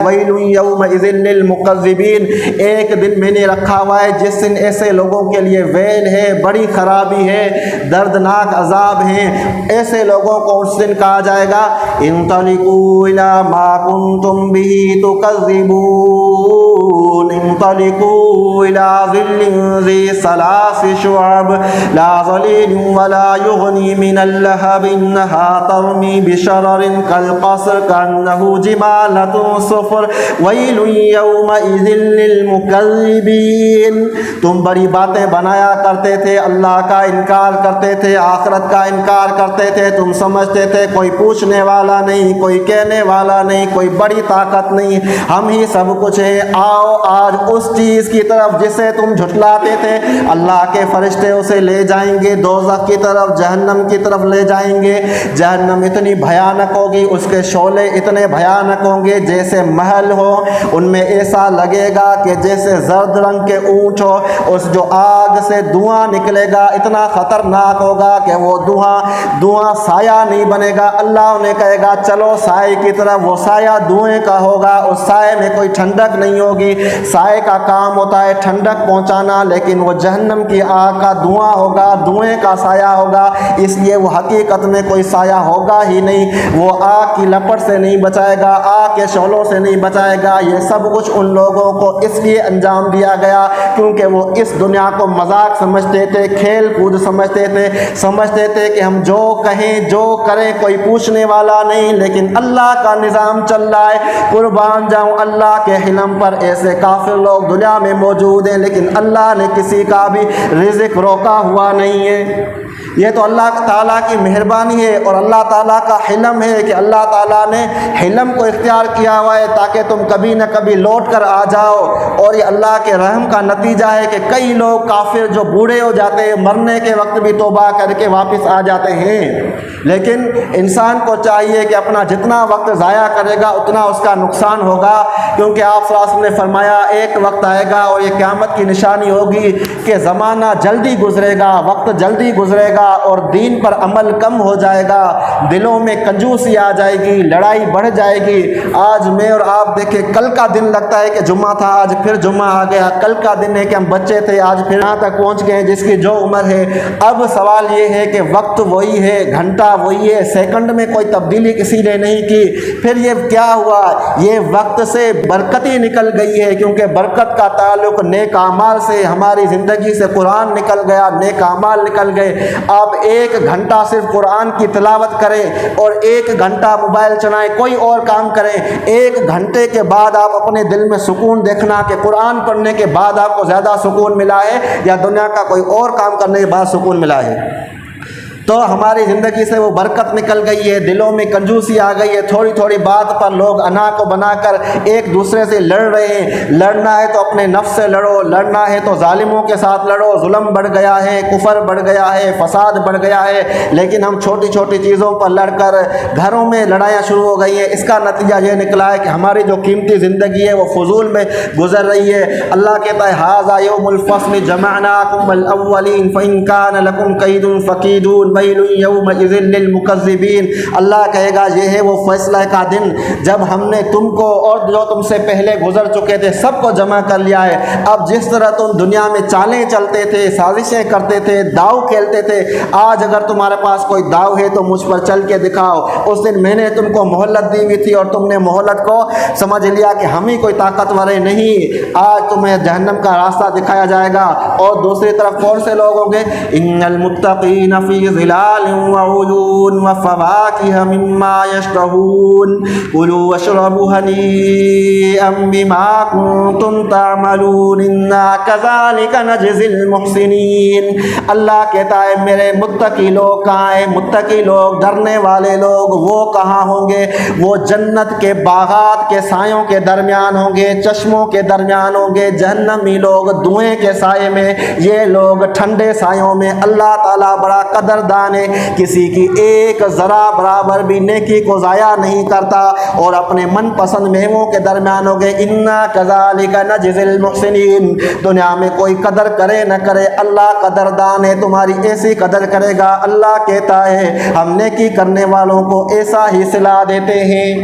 Well یومئذ للمکذبین، ایک دن میں نے رکھا ہوا ہے جس دن ایسے لوگوں کے لیے ویل ہے، بڑی خرابی ہے، دردناک عذاب ہیں، ایسے لوگوں کو اس دن کہا جائے گا انطلقوا الی ما کنتم بہ تکذبون، انطلقوا الی ظل ذی ثلاث شعب لا ظلیل ولا یغنی من اللہب انہا ترمی بشرر کالقصر کانہ جمالۃ صفر ویل یومئذ للمکذبین۔ تم بڑی باتیں بنایا کرتے تھے، اللہ کا انکار کرتے تھے، آخرت کا انکار کرتے تھے، تم سمجھتے تھے کوئی پوچھنے والا نہیں، کوئی کہنے والا نہیں، کوئی بڑی طاقت نہیں، ہم ہی سب کچھ ہے۔ آؤ آج اس چیز کی طرف جسے تم جھٹلاتے تھے، اللہ کے فرشتے اسے لے جائیں گے دوزخ کی طرف، جہنم کی طرف لے جائیں گے۔ جہنم اتنی بھیانک ہوگی، اس کے شعلے اتنے بھیانک ہوں گے جیسے محل ہو، ان میں ایسا لگے گا کہ جیسے زرد رنگ کے اونٹ ہو، اس جو آگ سے دھواں نکلے گا اتنا خطرناک ہوگا کہ وہ دھواں سایہ نہیں بنے گا۔ اللہ انہیں کہے گا چلو سائے کی طرف، وہ سایہ دھوئیں کا ہوگا، اس سائے میں کوئی ٹھنڈک نہیں ہوگی، سائے کا کام ہوتا ہے ٹھنڈک پہنچانا، لیکن وہ جہنم کی آگ کا دھواں ہوگا، دھوئیں کا سایہ ہوگا، اس لیے وہ حقیقت میں کوئی سایہ ہوگا ہی نہیں، وہ آگ کی لپٹ سے نہیں بچائے گا، آگ کے شعلوں سے نہیں بچائے گا۔ یہ سب کچھ ان لوگوں کو اس لیے انجام دیا گیا کیونکہ وہ اس دنیا کو مذاق سمجھتے تھے، کھیل کود سمجھتے تھے کہ ہم جو کہیں جو کریں کوئی پوچھنے والا نہیں، لیکن اللہ کا نظام چل رہا ہے۔ قربان جاؤں اللہ کے حلم پر، ایسے کافر لوگ دنیا میں موجود ہیں لیکن اللہ نے کسی کا بھی رزق روکا ہوا نہیں ہے۔ یہ تو اللہ تعالیٰ کی مہربانی ہے اور اللہ تعالیٰ کا حلم ہے کہ اللہ تعالیٰ نے حلم کو اختیار کیا ہوا ہے تاکہ تم کبھی نہ کبھی لوٹ کر آ جاؤ، اور یہ اللہ کے رحم کا نتیجہ ہے کہ کئی لوگ کافر جو بوڑھے ہو جاتے ہیں مرنے کے وقت بھی توبہ کر کے واپس آ جاتے ہیں، لیکن انسان کو چاہیے کہ اپنا جتنا وقت ضائع کرے گا اتنا اس کا نقصان ہوگا، کیونکہ آپ صلی اللہ علیہ وسلم نے فرمایا ایک وقت آئے گا اور یہ قیامت کی نشانی ہوگی کہ زمانہ جلدی گزرے گا، وقت جلدی گزرے گا اور دین پر عمل کم ہو جائے گا، دلوں میں کنجوسی آ جائے گی، لڑائی بڑھ جائے گی۔ آج میں اور آپ دیکھیں کل کا دن لگتا ہے کہ جمعہ تھا، آج پھر جمعہ آ گیا، کل کا دن ہے کہ ہم بچے تھے، آج پھر یہاں تک پہنچ گئے جس کی جو عمر ہے۔ اب سوال یہ ہے کہ وقت وہی ہے، گھنٹہ وہی ہے، سیکنڈ میں کوئی تبدیلی کسی نے نہیں کی، پھر یہ کیا ہوا؟ یہ وقت سے برکت ہی نکل گئی ہے، کیونکہ برکت کا تعلق نیک اعمال سے، ہماری زندگی سے قرآن نکل گیا، نیک اعمال نکل گئے۔ آپ ایک گھنٹہ صرف قرآن کی تلاوت کریں اور ایک گھنٹہ موبائل چلائیں، کوئی اور کام کریں، ایک گھنٹے کے بعد آپ اپنے دل میں سکون دیکھنا کہ قرآن پڑھنے کے بعد آپ کو زیادہ سکون ملا ہے یا دنیا کا کوئی اور کام کرنے کے بعد سکون ملا ہے۔ تو ہماری زندگی سے وہ برکت نکل گئی ہے، دلوں میں کنجوسی آ گئی ہے، تھوڑی تھوڑی بات پر لوگ انا کو بنا کر ایک دوسرے سے لڑ رہے ہیں۔ لڑنا ہے تو اپنے نفس سے لڑو، لڑنا ہے تو ظالموں کے ساتھ لڑو، ظلم بڑھ گیا ہے، کفر بڑھ گیا ہے، فساد بڑھ گیا ہے، لیکن ہم چھوٹی چھوٹی چیزوں پر لڑ کر گھروں میں لڑائیاں شروع ہو گئی ہیں۔ اس کا نتیجہ یہ نکلا ہے کہ ہماری جو قیمتی زندگی ہے وہ فضول میں گزر رہی ہے۔ اللہ کہتا ہے ھذا یوم الفصل جمعناکم الاولین فإن کان لکم کید فکیدون ویل یومئذ للمکذبین۔ اللہ کہے گا یہ ہے وہ فیصلہ کا دن جب ہم نے تم کو اور جو تم سے پہلے گزر چکے تھے سب کو جمع کر لیا ہے۔ اب جس طرح تم دنیا میں چالیں چلتے تھے، سازشیں کرتے تھے، داؤ کھیلتے تھے، آج اگر تمہارے پاس کوئی داؤ ہے تو مجھ پر چل کے دکھاؤ۔ اس دن میں نے تم کو مہلت دی ہوئی تھی اور تم نے مہلت کو سمجھ لیا کہ ہم ہی کوئی طاقتور نہیں، آج تمہیں جہنم کا راستہ دکھایا جائے گا۔ اور دوسری طرف کون سے لوگ ہوں گے؟ ان المتقین فی ظلال وعیون وفواکہ مما یشتہون کلوا واشربوا ہنیئا بما کنتم تعملون انا کذالک نجزی المحسنین۔ اللہ کہتا ہے میرے متقی لوگ کہاں ہیں؟ متقی لوگ، ڈرنے والے لوگ وہ کہاں ہوں گے؟ وہ جنت کے باغات کے سایوں کے درمیان ہوں گے، چشموں کے درمیان ہوں گے۔ جہنمی لوگ دھوئیں کے سائے میں، یہ لوگ ٹھنڈے سایوں میں۔ اللہ تعالیٰ بڑا قدردان ہے، کسی کی ایک ذرا برابر بھی نیکی کو ضائع نہیں کرتا، اور اپنے من پسند میووں کے درمیان ہو گئے۔ انا کذالک نجزی المحسنین۔ دنیا میں کوئی قدر کرے نہ کرے اللہ قدردان ہے، تمہاری ایسی قدر کرے گا۔ اللہ کہتا ہے ہم نیکی کرنے والوں کو ایسا ہی صلہ دیتے ہیں۔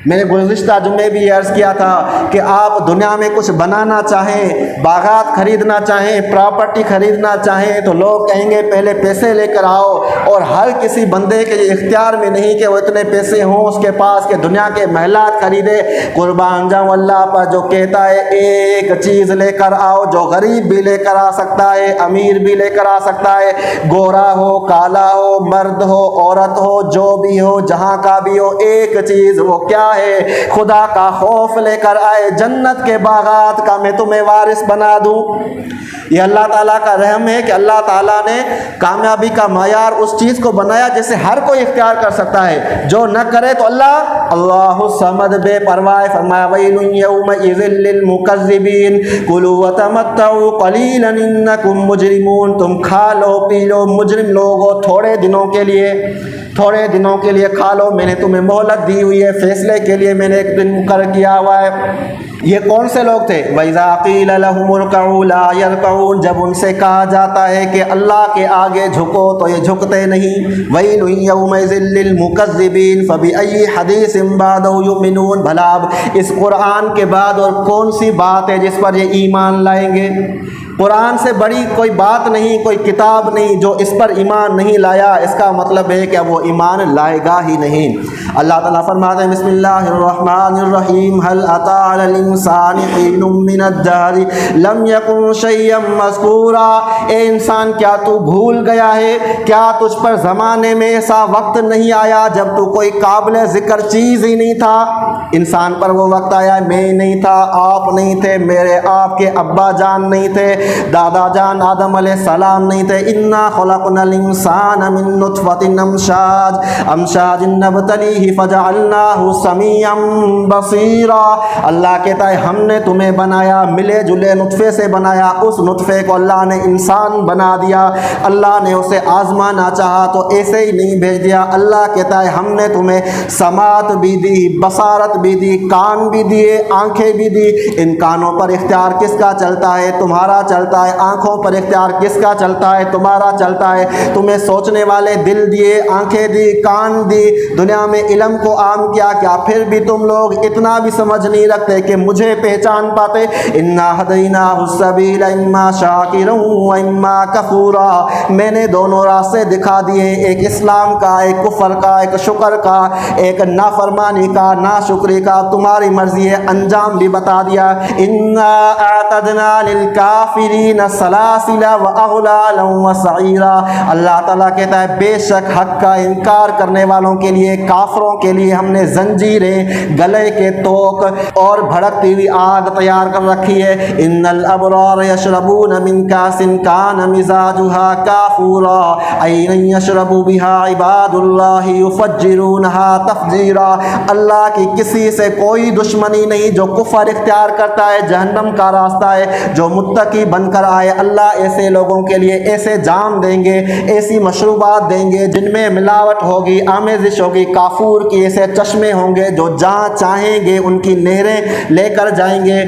میں نے گزشتہ جمعے بھی عرض کیا تھا کہ آپ دنیا میں کچھ بنانا چاہیں، باغات خریدنا چاہیں، پراپرٹی خریدنا چاہیں تو لوگ کہیں گے پہلے پیسے لے کر آؤ، اور ہر کسی بندے کے اختیار میں نہیں کہ وہ اتنے پیسے ہوں اس کے پاس کہ دنیا کے محلات خریدے۔ قربان جاؤں اللہ پر جو کہتا ہے ایک چیز لے کر آؤ، جو غریب بھی لے کر آ سکتا ہے، امیر بھی لے کر آ سکتا ہے، گورا ہو، کالا ہو، مرد ہو، عورت ہو، جو بھی ہو، جہاں کا بھی ہو، ایک چیز وہ کیا ہے؟ خدا کا خوف لے کر آئے، جنت کے باغات کا میں تمہیں وارث بنا دوں۔ یہ اللہ تعالیٰ کا رحم ہے کہ اللہ تعالیٰ نے کامیابی کا معیار اس چیز کو بنایا جسے ہر کوئی اختیار کر سکتا ہے، جو نہ کرے تو اللہ الصمد بے پرواہ فرمایا ویل یومئذ للمکذبین کلوا وتمتعوا قلیلا انکم مجرمون، تم کھا لو پی لو مجرم لوگو تھوڑے دنوں کے لیے کھا لو، میں نے تمہیں مہلت دی ہوئی ہے، فیصلے کے لیے میں نے ایک دن مقرر کیا ہوا ہے۔ یہ کون سے لوگ تھے؟ وَإِذَا قِيلَ لَهُمُ ارْكَعُوا لَا يَرْكَعُونَ، جب ان سے کہا جاتا ہے کہ اللہ کے آگے جھکو تو یہ جھکتے نہیں۔ وَيْلٌ يَوْمَئِذٍ لِّلْمُكَذِّبِينَ فَبِأَيِّ حَدِيثٍ بَعْدَهُ يُؤْمِنُونَ، بھلا اب اس قرآن کے بعد اور کون سی بات ہے جس پر یہ ایمان لائیں گے؟ قرآن سے بڑی کوئی بات نہیں، کوئی کتاب نہیں جو اس پر ایمان نہیں لایا، اس کا مطلب ہے کہ اب وہ ایمان لائے گا ہی نہیں۔ اللہ تعالیٰ فرماتے ہیں بسم اللہ الرحمن الرحیم هل اتى على الانسان حين من الدهر لم يكن شيئا مذکورا، اے انسان کیا تو بھول گیا ہے؟ کیا تجھ پر زمانے میں ایسا وقت نہیں آیا جب تو کوئی قابل ذکر چیز ہی نہیں تھا؟ انسان پر وہ وقت آیا، میں نہیں تھا، آپ نہیں تھے، میرے آپ کے ابا جان نہیں تھے، دادا جان آدم علیہ السلام نہیں تھے۔ انا خلقنا الانسان من نطفۃ امشاج نبتلیہ فجعلناہ سمیعا بصیرا، اللہ کہتا ہے ہم نے تمہیں بنایا ملے جلے نطفے سے بنایا، اس نطفے کو اللہ نے انسان بنا دیا، اللہ نے اسے آزمانا چاہا تو ایسے ہی نہیں بھیج دیا۔ اللہ کہتا ہے ہم نے تمہیں سماعت بھی دی، بصارت بھی دی، کان بھی دیے، آنکھیں بھی دی، ان کانوں پر اختیار کس کا چلتا ہے؟ تمہارا چلتا ہے۔ آنکھوں پر اختیار کس کا چلتا ہے؟ تمہارا چلتا ہے۔ تمہیں سوچنے والے دل دیے، آنکھیں دی، کان دی، دنیا میں علم کو عام کیا، کیا پھر بھی تم لوگ اتنا بھی سمجھ نہیں رکھتے کہ مجھے پہچان پاتے؟ انا ہدیناہ السبیل اما شاکرا و اما کفورا، میں نے دونوں راستے دکھا دیے، ایک اسلام کا، ایک کفر کا، ایک شکر کا، ایک نافرمانی کا، ناشکری کا، تمہاری مرضی ہے، انجام بھی بتا دیا۔ انا اعتدنا للکافرین سلاسل واغلالا وسعیرا، اللہ تعالیٰ کہتا ہے بے شک حق کا انکار کرنے والوں کے لیے، کافروں کے لیے ہم نے زنجیریں، گلے کے توق اور بھڑکتی ہوئی آگ تیار کر رکھی ہے۔ ان الابرار یشربون من کاس کان مزاجها کافورا عینا یشرب بها عباد اللہ یفجرونها تفجیرا، اللہ کی کسی سے کوئی دشمنی نہیں، جو کفر اختیار کرتا ہے جہنم کا راستہ ہے، جو متقی بن کر آئے اللہ ایسے لوگوں کے لیے ایسے جام دیں گے، ایسی مشروبات دیں گے جن میں ملاوٹ ہوگی، آمیزش ہوگی، کافور کی ایسے چشمے ہوں گے جو جہاں چاہیں گے ان کی نہریں لے کر جائیں گے۔